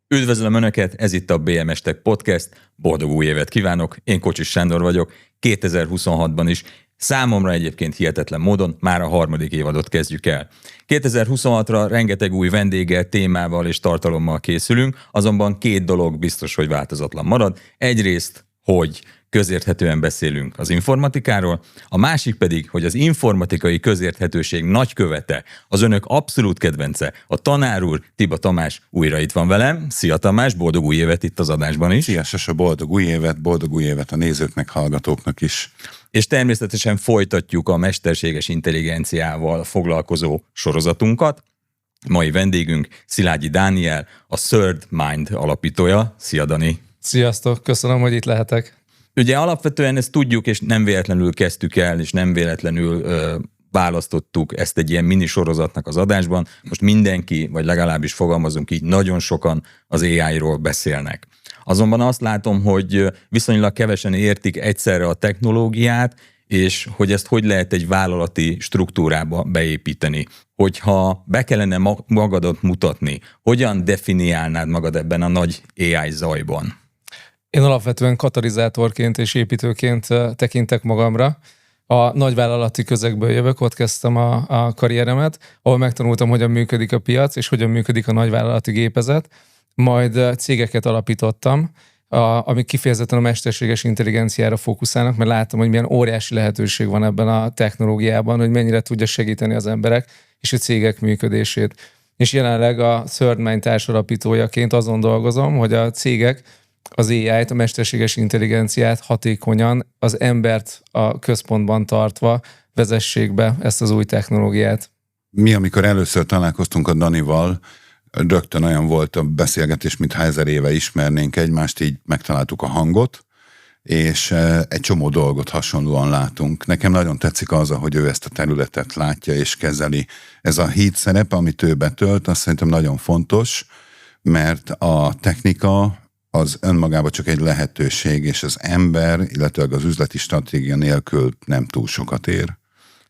Üdvözlöm Önöket, ez itt a BMS Tech Podcast, boldog új évet kívánok, én Kocsis Sándor vagyok, 2026-ban is, számomra egyébként hihetetlen módon már a harmadik évadot kezdjük el. 2026-ra rengeteg új vendéggel, témával és tartalommal készülünk, azonban két dolog biztos, hogy változatlan marad. Egyrészt, hogy közérthetően beszélünk az informatikáról, a másik pedig, hogy az informatikai közérthetőség nagykövete, az önök abszolút kedvence, a tanár úr, Tiba Tamás újra itt van velem. Szia Tamás, boldog új évet itt az adásban is. Szia Sasa, boldog új évet a nézőknek, hallgatóknak is. És természetesen folytatjuk a mesterséges intelligenciával foglalkozó sorozatunkat. Mai vendégünk Szilágyi Dániel, a Third Mind alapítója. Szia Dani! Sziasztok, köszönöm, hogy itt lehetek. Ugye alapvetően ezt tudjuk, és nem véletlenül kezdtük el, és nem véletlenül választottuk ezt egy ilyen mini sorozatnak az adásban. Most mindenki, vagy legalábbis fogalmazunk így, nagyon sokan az AI-ról beszélnek. Azonban azt látom, hogy viszonylag kevesen értik egyszerre a technológiát, és hogy ezt hogy lehet egy vállalati struktúrába beépíteni. Hogyha be kellene magadat mutatni, hogyan definiálnád magad ebben a nagy AI zajban? Én alapvetően katalizátorként és építőként tekintek magamra. A nagyvállalati közegből jövök, ott kezdtem a karrieremet, ahol megtanultam, hogyan működik a piac, és hogyan működik a nagyvállalati gépezet. Majd cégeket alapítottam, amik kifejezetten a mesterséges intelligenciára fókuszálnak, mert láttam, hogy milyen óriási lehetőség van ebben a technológiában, hogy mennyire tudja segíteni az emberek és a cégek működését. És jelenleg a Third Mind társalapítójaként azon dolgozom, hogy a cégek az AI-t, a mesterséges intelligenciát hatékonyan, az embert a központban tartva vezessék be ezt az új technológiát. Mi, amikor először találkoztunk a Danival, rögtön olyan volt a beszélgetés, mintha 1000 éve ismernénk egymást, így megtaláltuk a hangot, és egy csomó dolgot hasonlóan látunk. Nekem nagyon tetszik az, ahogy ő ezt a területet látja és kezeli. Ez a híd szerep, amit ő betölt, azt szerintem nagyon fontos, mert a technika az önmagában csak egy lehetőség, és az ember, illetve az üzleti stratégia nélkül nem túl sokat ér.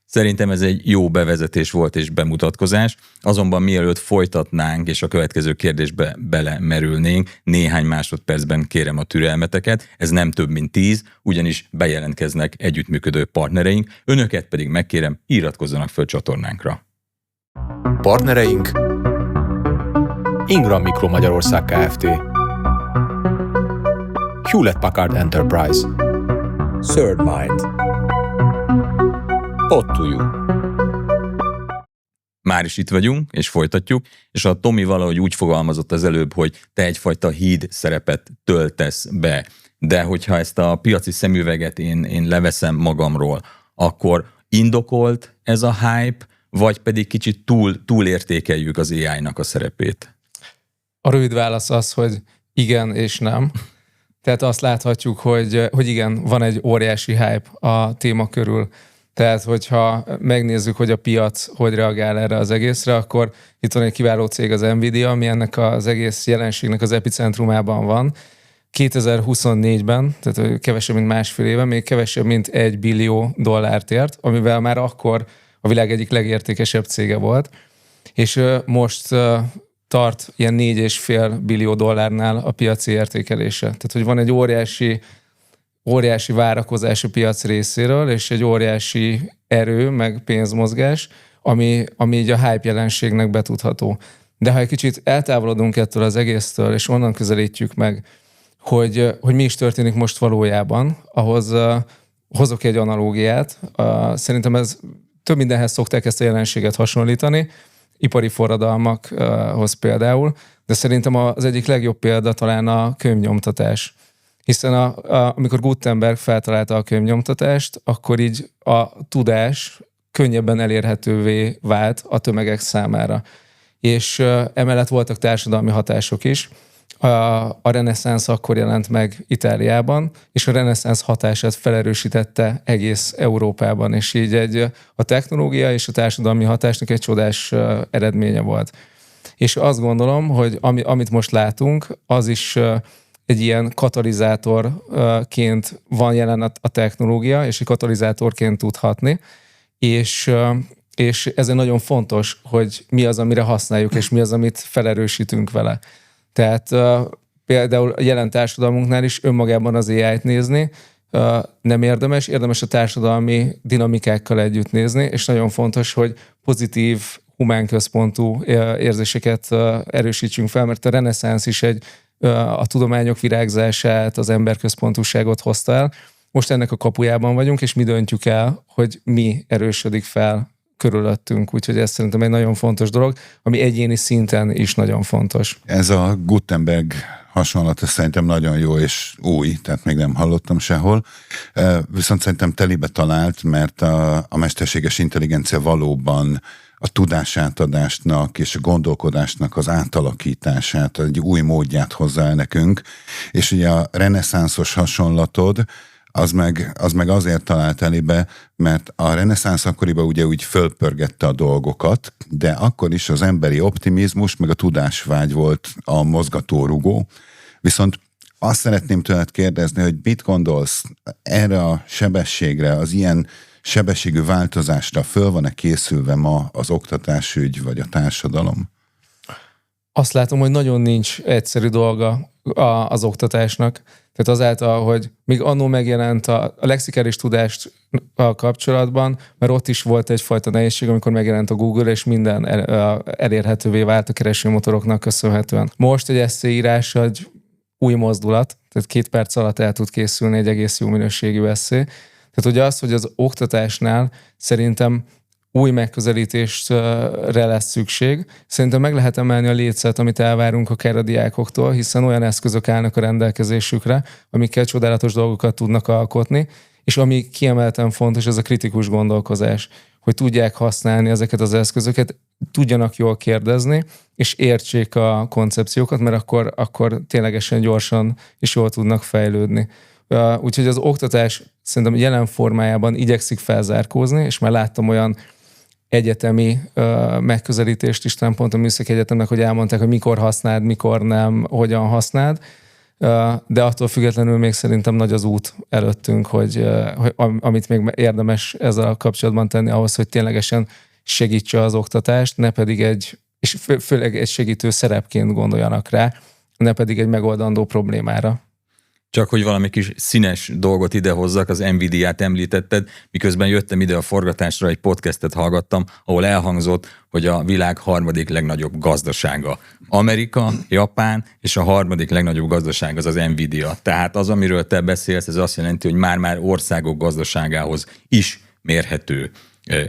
Szerintem ez egy jó bevezetés volt és bemutatkozás, azonban mielőtt folytatnánk és a következő kérdésbe belemerülnénk, néhány másodpercben kérem a türelmeteket, ez nem több mint 10, ugyanis bejelentkeznek együttműködő partnereink, önöket pedig megkérem, iratkozzanak föl csatornánkra. Partnereink Ingram Micro Magyarország Kft. Hewlett Packard Enterprise, Third Mind, Pod2You. Már is itt vagyunk, és folytatjuk, és a Tomi valahogy úgy fogalmazott az előbb, hogy te egyfajta híd szerepet töltesz be, de hogyha ezt a piaci szemüveget én leveszem magamról, akkor indokolt ez a hype, vagy pedig kicsit túlértékeljük az AI-nak a szerepét? A rövid válasz az, hogy igen és nem. Tehát azt láthatjuk, hogy igen, van egy óriási hype a téma körül. Tehát, hogyha megnézzük, hogy a piac hogy reagál erre az egészre, akkor itt van egy kiváló cég, az Nvidia, ami ennek az egész jelenségnek az epicentrumában van. 2024-ben, tehát kevesebb, mint másfél éve, még kevesebb, mint $1 billió ért, amivel már akkor a világ egyik legértékesebb cége volt. És most tart ilyen $4,5 billió a piaci értékelése. Tehát, hogy van egy óriási várakozás a piac részéről, és egy óriási erő, meg pénzmozgás, ami így a hype jelenségnek betudható. De ha egy kicsit eltávolodunk ettől az egésztől, és onnan közelítjük meg, hogy mi is történik most valójában, ahhoz hozok egy analógiát. Szerintem ez több mindenhez szokták ezt a jelenséget hasonlítani, ipari forradalmakhoz például, de szerintem az egyik legjobb példa talán a könyvnyomtatás. Hiszen amikor Gutenberg feltalálta a könyvnyomtatást, akkor így a tudás könnyebben elérhetővé vált a tömegek számára. És emellett voltak társadalmi hatások is. A reneszánsz akkor jelent meg Itáliában, és a reneszánsz hatását felerősítette egész Európában, és így a technológia és a társadalmi hatásnak egy csodás eredménye volt. És azt gondolom, hogy amit most látunk, az is egy ilyen katalizátorként van jelen a technológia, és egy katalizátorként tud hatni, és ezért nagyon fontos, hogy mi az, amire használjuk, és mi az, amit felerősítünk vele. Tehát például a jelen társadalmunknál is önmagában az AI-t nézni nem érdemes a társadalmi dinamikákkal együtt nézni, és nagyon fontos, hogy pozitív, humánközpontú érzéseket erősítsünk fel, mert a reneszánsz is a tudományok virágzását, az emberközpontúságot hozta el. Most ennek a kapujában vagyunk, és mi döntjük el, hogy mi erősödik fel körülöttünk. Úgyhogy ez szerintem egy nagyon fontos dolog, ami egyéni szinten is nagyon fontos. Ez a Gutenberg hasonlat, ez szerintem nagyon jó és új, tehát még nem hallottam sehol. Viszont szerintem telibe talált, mert a mesterséges intelligencia valóban a tudásátadásnak és a gondolkodásnak az átalakítását, egy új módját hozzá el nekünk. És ugye a reneszánszos hasonlatod, az meg azért talált elébe, mert a reneszánsz akkoriban ugye úgy fölpörgette a dolgokat, de akkor is az emberi optimizmus, meg a tudásvágy volt a mozgatórugó. Viszont azt szeretném tőled kérdezni, hogy mit gondolsz erre a sebességre, az ilyen sebességű változásra föl van-e készülve ma az oktatásügy vagy a társadalom? Azt látom, hogy nagyon nincs egyszerű dolga az oktatásnak. Tehát azáltal, hogy még annó megjelent a lexikális tudást a kapcsolatban, mert ott is volt egyfajta nehézség, amikor megjelent a Google, és minden elérhetővé vált a keresőmotoroknak köszönhetően. Most egy esszéírás egy új mozdulat, tehát 2 perc alatt el tud készülni egy egész jó minőségű esszé. Tehát ugye az, hogy az oktatásnál szerintem új megközelítésre lesz szükség. Szerintem meg lehet emelni a lécet, amit elvárunk akár a diákoktól, hiszen olyan eszközök állnak a rendelkezésükre, amikkel csodálatos dolgokat tudnak alkotni, és ami kiemelten fontos, ez a kritikus gondolkozás, hogy tudják használni ezeket az eszközöket, tudjanak jól kérdezni, és értsék a koncepciókat, mert akkor ténylegesen gyorsan és jól tudnak fejlődni. Úgyhogy az oktatás szerintem jelen formájában igyekszik felzárkózni, és már láttam olyan egyetemi megközelítést is, nem pont a Műszaki Egyetemnek, hogy elmondták, hogy mikor használd, mikor nem, hogyan használd, de attól függetlenül még szerintem nagy az út előttünk, hogy amit még érdemes ezzel a kapcsolatban tenni ahhoz, hogy ténylegesen segítse az oktatást, ne pedig és főleg egy segítő szerepként gondoljanak rá, ne pedig egy megoldandó problémára. Csak hogy valami kis színes dolgot idehozzak, az Nvidia-t említetted, miközben jöttem ide a forgatásra, egy podcastet hallgattam, ahol elhangzott, hogy a világ 3. legnagyobb gazdasága Amerika, Japán, és a 3. legnagyobb gazdaság az Nvidia. Tehát az, amiről te beszélsz, ez azt jelenti, hogy már országok gazdaságához is mérhető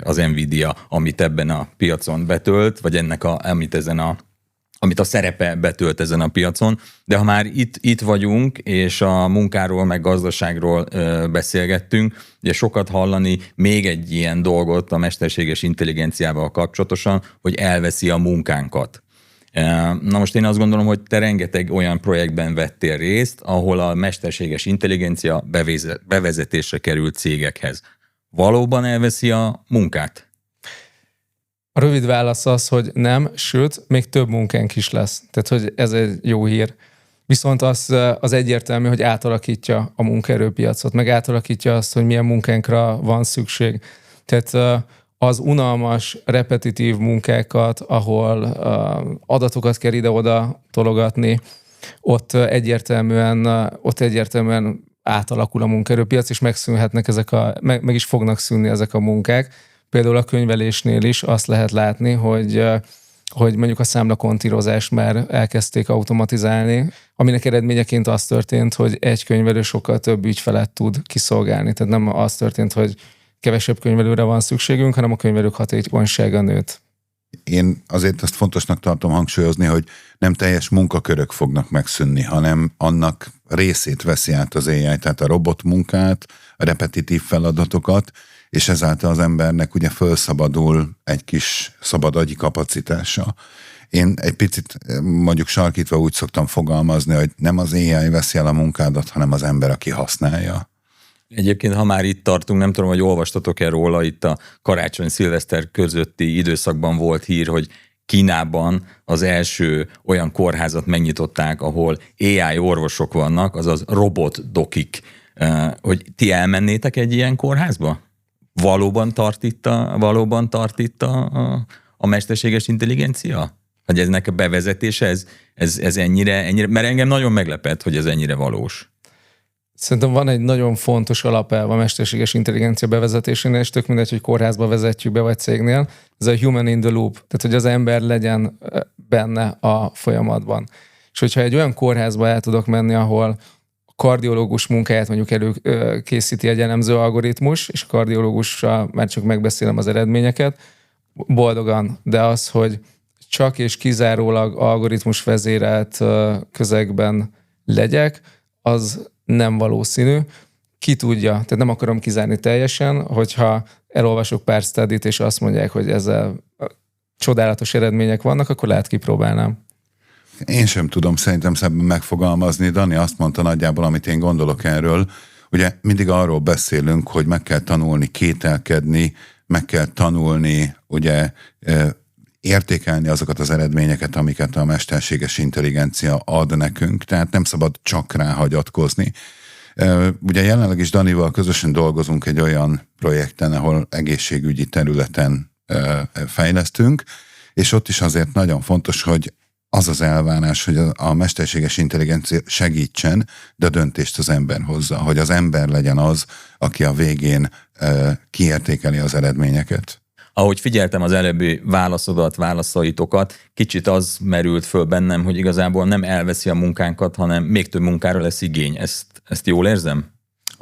az Nvidia, amit ebben a piacon betölt, vagy ennek amit a szerepe betölt ezen a piacon, de ha már itt vagyunk, és a munkáról, meg gazdaságról beszélgettünk, ugye sokat hallani még egy ilyen dolgot a mesterséges intelligenciával kapcsolatosan, hogy elveszi a munkánkat. Na most én azt gondolom, hogy te rengeteg olyan projektben vettél részt, ahol a mesterséges intelligencia bevezetésre került cégekhez. Valóban elveszi a munkát? A rövid válasz az, hogy nem, sőt, még több munkánk is lesz. Tehát, hogy ez egy jó hír. Viszont az egyértelmű, hogy átalakítja a munkaerőpiacot, meg átalakítja azt, hogy milyen munkánkra van szükség. Tehát az unalmas, repetitív munkákat, ahol adatokat kell ide-oda tologatni, ott egyértelműen átalakul a munkaerőpiac, és megszűnhetnek meg is fognak szűnni ezek a munkák. Például a könyvelésnél is azt lehet látni, hogy mondjuk a számlakontírozást már elkezdték automatizálni, aminek eredményeként az történt, hogy egy könyvelő sokkal több ügyfelet tud kiszolgálni. Tehát nem az történt, hogy kevesebb könyvelőre van szükségünk, hanem a könyvelők hatékonysága nőtt. Én azért azt fontosnak tartom hangsúlyozni, hogy nem teljes munkakörök fognak megszűnni, hanem annak részét veszi át az AI, tehát a robotmunkát, a repetitív feladatokat, és ezáltal az embernek ugye felszabadul egy kis szabad agyi kapacitása. Én egy picit mondjuk sarkítva úgy szoktam fogalmazni, hogy nem az AI veszi el a munkádat, hanem az ember, aki használja. Egyébként, ha már itt tartunk, nem tudom, hogy olvastatok-e róla, itt a karácsony-szilveszter közötti időszakban volt hír, hogy Kínában az első olyan kórházat megnyitották, ahol AI orvosok vannak, azaz robotdokik. Hogy ti elmennétek egy ilyen kórházba? Valóban tart itt a mesterséges intelligencia? Hogy eznek a bevezetése, ez ennyire, mert engem nagyon meglepett, hogy ez ennyire valós. Szerintem van egy nagyon fontos alapelv a mesterséges intelligencia bevezetésénél, és tök mindegy, hogy kórházba vezetjük be, vagy cégnél. Ez a human in the loop, tehát hogy az ember legyen benne a folyamatban. És hogyha egy olyan kórházba el tudok menni, ahol a kardiológus munkáját mondjuk előkészíti egy elemző algoritmus, és a kardiológussal már csak megbeszélem az eredményeket, boldogan, de az, hogy csak és kizárólag algoritmus vezérelt közegben legyek, az nem valószínű. Ki tudja, tehát nem akarom kizárni teljesen, hogyha elolvasok pár studit, és azt mondják, hogy ezzel csodálatos eredmények vannak, akkor lehet kipróbálnám. Én sem tudom szerintem szebben megfogalmazni. Dani azt mondta nagyjából, amit én gondolok erről. Ugye mindig arról beszélünk, hogy meg kell tanulni kételkedni, meg kell tanulni, ugye értékelni azokat az eredményeket, amiket a mesterséges intelligencia ad nekünk, tehát nem szabad csak rá hagyatkozni. Ugye jelenleg is Danival közösen dolgozunk egy olyan projekten, ahol egészségügyi területen fejlesztünk, és ott is azért nagyon fontos, hogy az az elvárás, hogy a mesterséges intelligencia segítsen, de a döntést az ember hozza, hogy az ember legyen az, aki a végén kiértékeli az eredményeket. Ahogy figyeltem az előbbi válaszaitokat, kicsit az merült föl bennem, hogy igazából nem elveszi a munkánkat, hanem még több munkára lesz igény. Ezt jól érzem?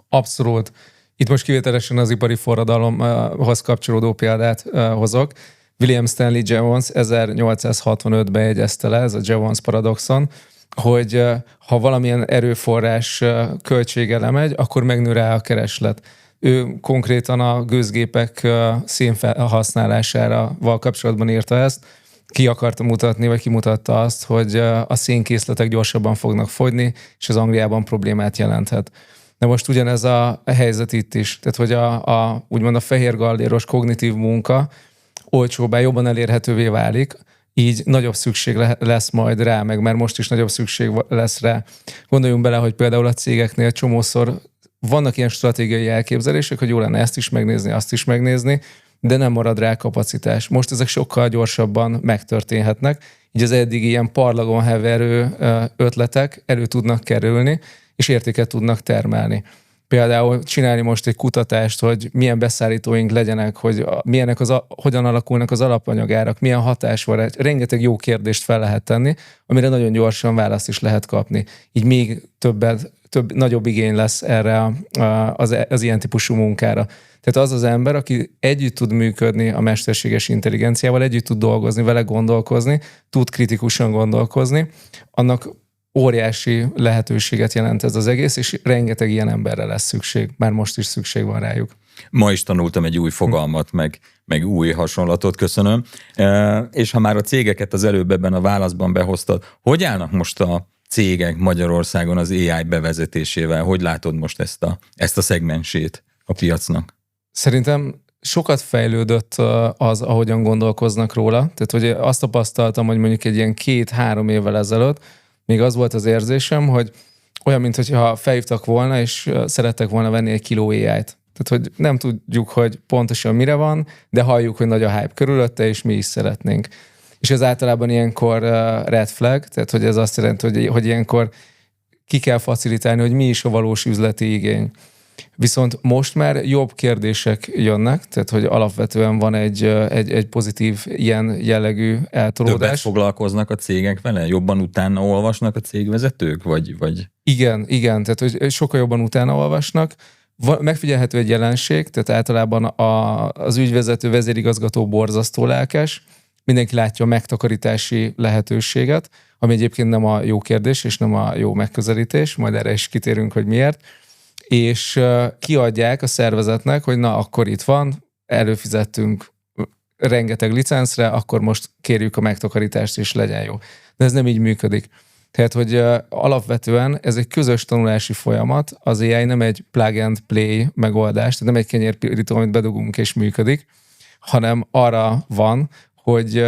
Abszolút. Itt most kivételesen az ipari forradalomhoz kapcsolódó példát hozok. William Stanley Jevons 1865-ben jegyezte le, ez a Jevons paradoxon, hogy ha valamilyen erőforrás költsége lemegy, akkor megnő rá a kereslet. Ő konkrétan a gőzgépek szénfelhasználására kapcsolatban írta ezt. Ki akarta mutatni, vagy kimutatta azt, hogy a szénkészletek gyorsabban fognak fogyni, és az Angliában problémát jelenthet. De most ugyanez a helyzet itt is. Tehát, hogy úgymond a fehér galléros kognitív munka olcsóbbá, jobban elérhetővé válik, így nagyobb szükség lesz majd rá, meg már most is nagyobb szükség lesz rá. Gondoljunk bele, hogy például a cégeknél csomószor vannak ilyen stratégiai elképzelések, hogy jó lenne ezt is megnézni, azt is megnézni, de nem marad rá kapacitás. Most ezek sokkal gyorsabban megtörténhetnek, így az eddig ilyen parlagon heverő ötletek elő tudnak kerülni, és értéket tudnak termelni. Például csinálni most egy kutatást, hogy milyen beszállítóink legyenek, hogy hogyan alakulnak az alapanyagárak, milyen hatás van. Rengeteg jó kérdést fel lehet tenni, amire nagyon gyorsan választ is lehet kapni. Így még nagyobb igény lesz erre az ilyen típusú munkára. Tehát az az ember, aki együtt tud működni a mesterséges intelligenciával, együtt tud dolgozni, vele gondolkozni, tud kritikusan gondolkozni, annak óriási lehetőséget jelent ez az egész, és rengeteg ilyen emberre lesz szükség. Már most is szükség van rájuk. Ma is tanultam egy új fogalmat, meg új hasonlatot, köszönöm. És ha már a cégeket az előbb ebben a válaszban behoztad, hogy állnak most a cégek Magyarországon az AI bevezetésével? Hogy látod most ezt a szegmensét a piacnak? Szerintem sokat fejlődött az, ahogyan gondolkoznak róla. Tehát, hogy azt tapasztaltam, hogy mondjuk egy ilyen 2-3 évvel ezelőtt még az volt az érzésem, hogy olyan, mintha felhívtak volna, és szerettek volna venni egy kiló AI-t. Tehát, hogy nem tudjuk, hogy pontosan mire van, de halljuk, hogy nagy a hype körülötte, és mi is szeretnénk. És ez általában ilyenkor red flag, tehát, hogy ez azt jelenti, hogy ilyenkor ki kell facilitálni, hogy mi is a valós üzleti igény. Viszont most már jobb kérdések jönnek, tehát hogy alapvetően van egy pozitív ilyen jellegű eltolódás. Többet foglalkoznak a cégek vele? Jobban utána olvasnak a cégvezetők? Vagy? Igen, tehát hogy sokkal jobban utána olvasnak. Megfigyelhető egy jelenség, tehát általában az ügyvezető vezérigazgató borzasztó lelkes, mindenki látja a megtakarítási lehetőséget, ami egyébként nem a jó kérdés, és nem a jó megközelítés, majd erre is kitérünk, hogy miért. És kiadják a szervezetnek, hogy na, akkor itt van, előfizettünk rengeteg licenszre, akkor most kérjük a megtakarítást, és legyen jó. De ez nem így működik. Tehát, hogy alapvetően ez egy közös tanulási folyamat, az AI nem egy plug and play megoldás, tehát nem egy kenyérpirító, amit bedugunk és működik, hanem arra van, hogy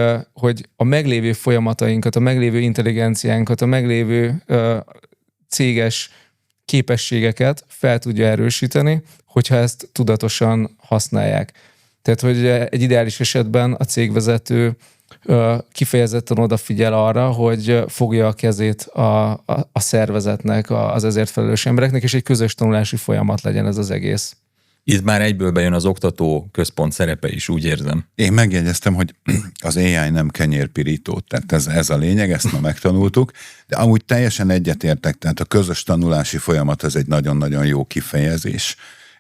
a meglévő folyamatainkat, a meglévő intelligenciánkat, a meglévő céges képességeket fel tudja erősíteni, hogyha ezt tudatosan használják. Tehát, hogy egy ideális esetben a cégvezető kifejezetten odafigyel arra, hogy fogja a kezét a szervezetnek, az ezért felelős embereknek, és egy közös tanulási folyamat legyen ez az egész. Itt már egyből bejön az oktató központ szerepe is, úgy érzem. Én megjegyeztem, hogy az AI nem kenyérpirító, tehát ez a lényeg, ezt ma megtanultuk, de amúgy teljesen egyetértek, tehát a közös tanulási folyamat ez egy nagyon-nagyon jó kifejezés.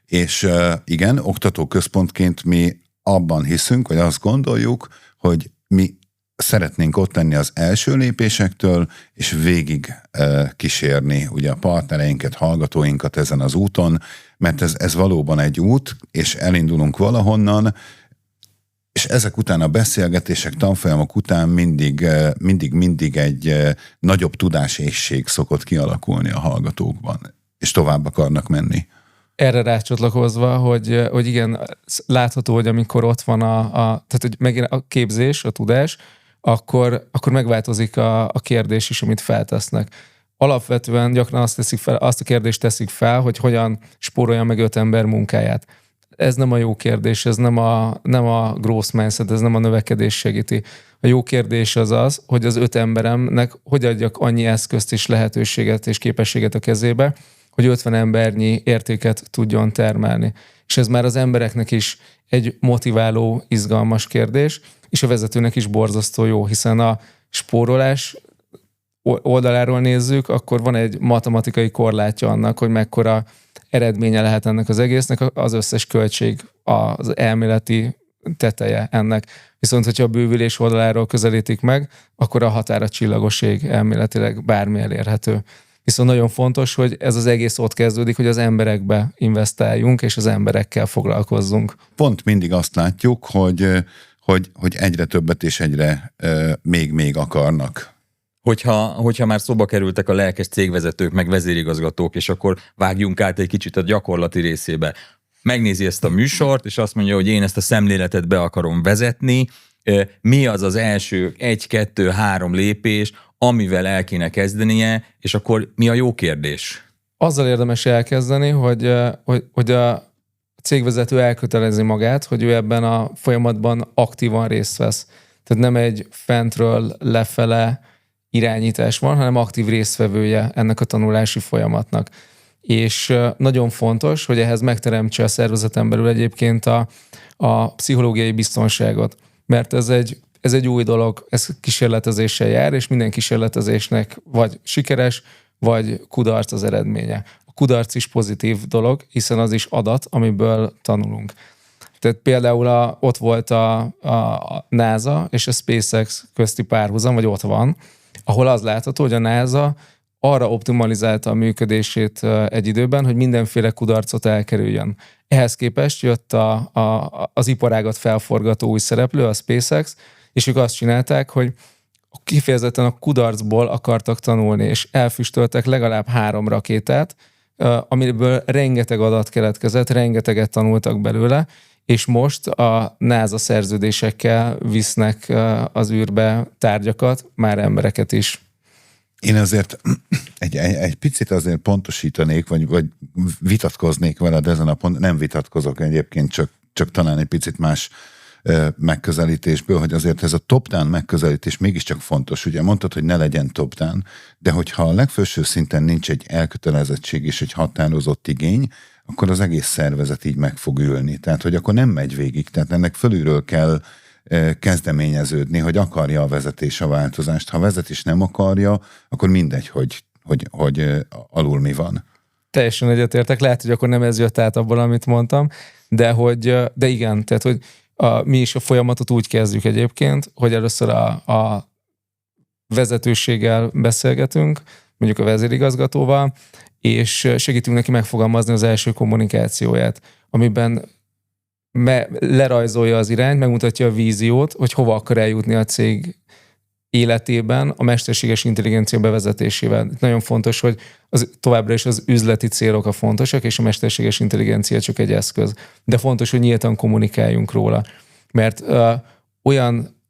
És igen, oktató központként mi abban hiszünk, vagy azt gondoljuk, hogy mi szeretnénk ott lenni az első lépésektől, és végig kísérni ugye a partnereinket, hallgatóinkat ezen az úton, mert ez valóban egy út, és elindulunk valahonnan, és ezek után a beszélgetések, tanfolyamok után mindig egy nagyobb tudáséhség szokott kialakulni a hallgatókban, és tovább akarnak menni. Erre rácsatlakozva, hogy igen, látható, hogy amikor ott van tehát hogy megint a képzés, a tudás, akkor megváltozik a kérdés is, amit feltesznek. Alapvetően gyakran azt a kérdést teszik fel, hogy hogyan spórolja meg 5 ember munkáját. Ez nem a jó kérdés, ez nem a growth mindset, ez nem a növekedés segíti. A jó kérdés az, hogy az 5 emberemnek hogy adjak annyi eszközt és lehetőséget és képességet a kezébe, hogy 50 embernyi értéket tudjon termelni. És ez már az embereknek is egy motiváló, izgalmas kérdés, és a vezetőnek is borzasztó jó, hiszen a spórolás oldaláról nézzük, akkor van egy matematikai korlátja annak, hogy mekkora eredménye lehet ennek az egésznek, az összes költség, az elméleti teteje ennek. Viszont, hogyha a bővülés oldaláról közelítik meg, akkor a határa csillagoség elméletileg bármi elérhető. Viszont nagyon fontos, hogy ez az egész ott kezdődik, hogy az emberekbe investáljunk, és az emberekkel foglalkozzunk. Pont mindig azt látjuk, hogy egyre többet és egyre még akarnak. Hogyha már szóba kerültek a lelkes cégvezetők, meg vezérigazgatók, és akkor vágjunk át egy kicsit a gyakorlati részébe. Megnézi ezt a műsort, és azt mondja, hogy én ezt a szemléletet be akarom vezetni. Mi az az első 1, 2, 3 lépés, amivel el kéne kezdenie, és akkor mi a jó kérdés? Azzal érdemes elkezdeni, hogy a cégvezető elkötelezi magát, hogy ő ebben a folyamatban aktívan részt vesz. Tehát nem egy fentről lefele irányítás van, hanem aktív résztvevője ennek a tanulási folyamatnak. És nagyon fontos, hogy ehhez megteremtse a szervezeten belül egyébként a pszichológiai biztonságot. Mert ez egy új dolog, ez kísérletezéssel jár, és minden kísérletezésnek vagy sikeres, vagy kudarc az eredménye. A kudarc is pozitív dolog, hiszen az is adat, amiből tanulunk. Tehát például ott volt a NASA és a SpaceX közti párhuzam, vagy ott van, ahol az látható, hogy a NASA arra optimalizálta a működését egy időben, hogy mindenféle kudarcot elkerüljön. Ehhez képest jött az iparágat felforgató új szereplő, a SpaceX, és ők azt csinálták, hogy kifejezetten a kudarcból akartak tanulni, és elfüstöltek legalább 3 rakétát, amiből rengeteg adat keletkezett, rengeteget tanultak belőle, és most a NASA szerződésekkel visznek az űrbe tárgyakat, már embereket is. Én azért egy picit azért pontosítanék, vagy vitatkoznék veled ezen a ponton. Nem vitatkozok egyébként, csak talán egy picit más megközelítésből, hogy azért ez a top-down megközelítés mégiscsak fontos. Ugye mondtad, hogy ne legyen top-down, de hogyha a legfelső szinten nincs egy elkötelezettség és egy határozott igény, akkor az egész szervezet így meg fog ülni. Tehát, hogy akkor nem megy végig. Tehát ennek fölülről kell kezdeményeződni, hogy akarja a vezetés a változást. Ha a vezetés nem akarja, akkor mindegy, hogy alul mi van. Teljesen egyetértek. Lehet, hogy akkor nem ez jött át abból, amit mondtam, de igen, tehát, hogy mi is a folyamatot úgy kezdjük egyébként, hogy először a vezetőséggel beszélgetünk, mondjuk a vezérigazgatóval, és segítünk neki megfogalmazni az első kommunikációját, amiben lerajzolja az irányt, megmutatja a víziót, hogy hova akar eljutni a cég életében a mesterséges intelligencia bevezetésével. Nagyon fontos, hogy továbbra is az üzleti célok a fontosak, és a mesterséges intelligencia csak egy eszköz. De fontos, hogy nyíltan kommunikáljunk róla. Mert olyan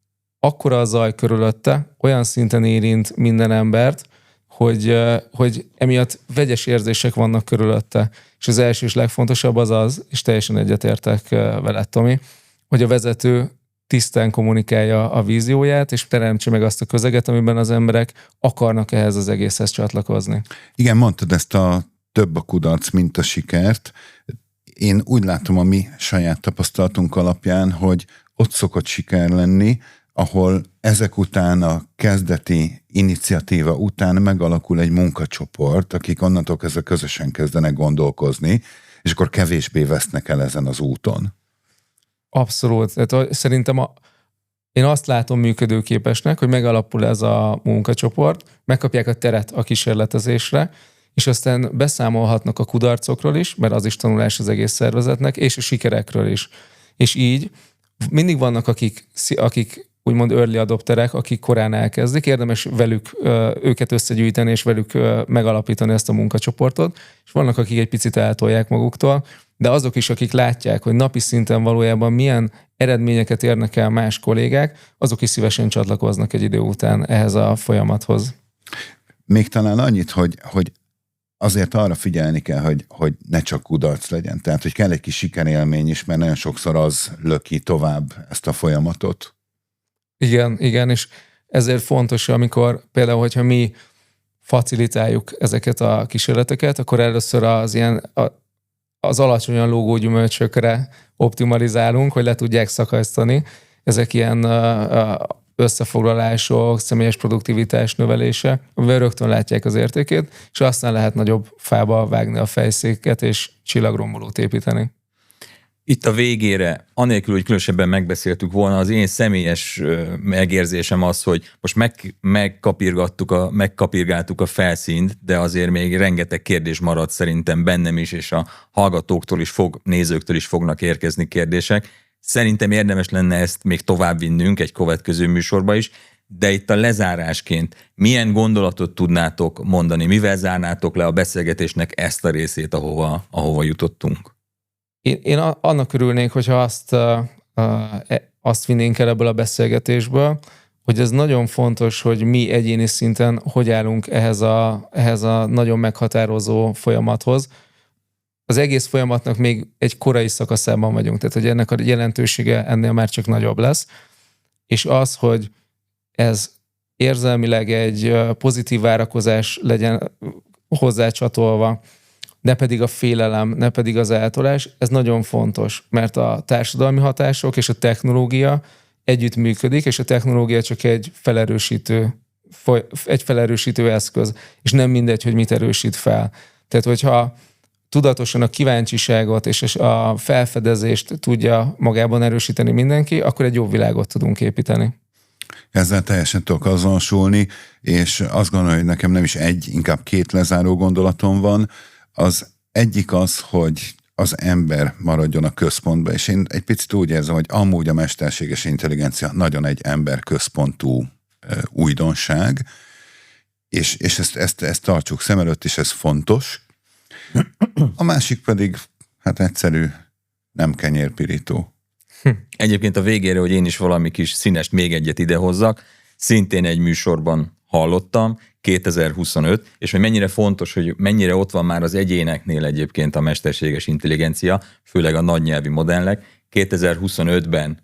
akkora a zaj körülötte, olyan szinten érint minden embert, hogy emiatt vegyes érzések vannak körülötte. És az első és legfontosabb az, és teljesen egyetértek veled, Tomi, hogy a vezető tisztán kommunikálja a vízióját, és teremtse meg azt a közeget, amiben az emberek akarnak ehhez az egészhez csatlakozni. Igen, mondtad ezt a több a kudarc, mint a sikert. Én úgy látom a mi saját tapasztalatunk alapján, hogy ott szokott siker lenni, ahol ezek után a kezdeti iniciatíva után megalakul egy munkacsoport, akik onnantól kezdve közösen kezdenek gondolkozni, és akkor kevésbé vesznek el ezen az úton. Abszolút. Tehát szerintem én azt látom működőképesnek, hogy megalapul ez a munkacsoport, megkapják a teret a kísérletezésre, és aztán beszámolhatnak a kudarcokról is, mert az is tanulás az egész szervezetnek, és a sikerekről is. És így mindig vannak, akik úgymond early adopterek, akik korán elkezdik, érdemes velük őket összegyűjteni, és velük megalapítani ezt a munkacsoportot, és vannak, akik egy picit eltolják maguktól, de azok is, akik látják, hogy napi szinten valójában milyen eredményeket érnek el más kollégák, azok is szívesen csatlakoznak egy idő után ehhez a folyamathoz. Még talán annyit, hogy azért arra figyelni kell, hogy ne csak kudarc legyen. Tehát, hogy kell egy kis sikerélmény is, mert nagyon sokszor az löki tovább ezt a folyamatot. Igen, és ezért fontos, amikor például, hogyha mi facilitáljuk ezeket a kísérleteket, akkor először az alacsonyan lógó gyümölcsökre optimalizálunk, hogy le tudják szakasztani. Ezek ilyen összefoglalások, személyes produktivitás növelése, amivel rögtön látják az értékét, és aztán lehet nagyobb fába vágni a fejszéket, és csillagrombolót építeni. Itt a végére, anélkül, hogy különösebben megbeszéltük volna, az én személyes megérzésem az, hogy most megkapirgáltuk a felszínt, de azért még rengeteg kérdés maradt szerintem bennem is, és a hallgatóktól is nézőktől is fognak érkezni kérdések. Szerintem érdemes lenne ezt még tovább vinnünk egy következő műsorba is, de itt a lezárásként milyen gondolatot tudnátok mondani, mivel zárnátok le a beszélgetésnek ezt a részét, ahova jutottunk? Én annak örülnék, hogyha azt vinnénk el ebből a beszélgetésből, hogy ez nagyon fontos, hogy mi egyéni szinten hogy állunk ehhez a nagyon meghatározó folyamathoz. Az egész folyamatnak még egy korai szakaszában vagyunk, tehát hogy ennek a jelentősége ennél már csak nagyobb lesz. És az, hogy ez érzelmileg egy pozitív várakozás legyen hozzácsatolva, ne pedig a félelem, ne pedig az eltolás, ez nagyon fontos, mert a társadalmi hatások és a technológia együtt működik, és a technológia csak egy felerősítő eszköz, és nem mindegy, hogy mit erősít fel. Tehát, hogyha tudatosan a kíváncsiságot és a felfedezést tudja magában erősíteni mindenki, akkor egy jó világot tudunk építeni. Ezzel teljesen tudok azonosulni, és azt gondolom, hogy nekem nem is inkább két lezáró gondolatom van. Az egyik az, hogy az ember maradjon a központban, és én egy picit úgy érzem, hogy amúgy a mesterséges intelligencia nagyon egy emberközpontú újdonság, és ezt tartsuk szem előtt, és ez fontos. A másik pedig, hát egyszerű, nem kenyérpirító. Egyébként a végére, hogy én is valami kis színest még egyet idehozzak, szintén egy műsorban hallottam, 2025, és hogy mennyire fontos, hogy mennyire ott van már az egyéneknél egyébként a mesterséges intelligencia, főleg a nagynyelvi modellek. 2025-ben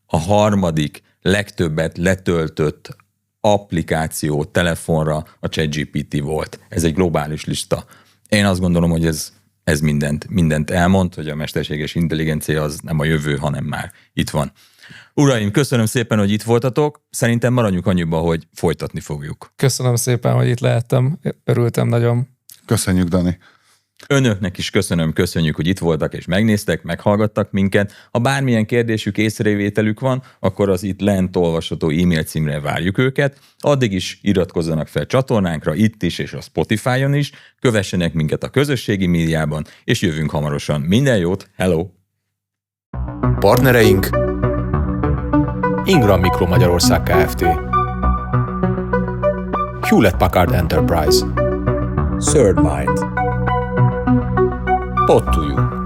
a harmadik legtöbbet letöltött applikáció telefonra a ChatGPT volt. Ez egy globális lista. Én azt gondolom, hogy ez mindent elmond, hogy a mesterséges intelligencia az nem a jövő, hanem már itt van. Uraim, köszönöm szépen, hogy itt voltatok. Szerintem maradjunk annyiba, hogy folytatni fogjuk. Köszönöm szépen, hogy itt lehettem. Örültem nagyon. Köszönjük, Dani. Önöknek is köszönjük, hogy itt voltak és megnéztek, meghallgattak minket. Ha bármilyen kérdésük, észrevételük van, akkor az itt lent olvasható e-mail címre várjuk őket. Addig is iratkozzanak fel csatornánkra, itt is és a Spotify-on is. Kövessenek minket a közösségi médiában, és jövünk hamarosan. Minden jót, hello! Partnereink Ingram Micro Magyarország Kft. Hewlett Packard Enterprise. Third Mind. Pod to you.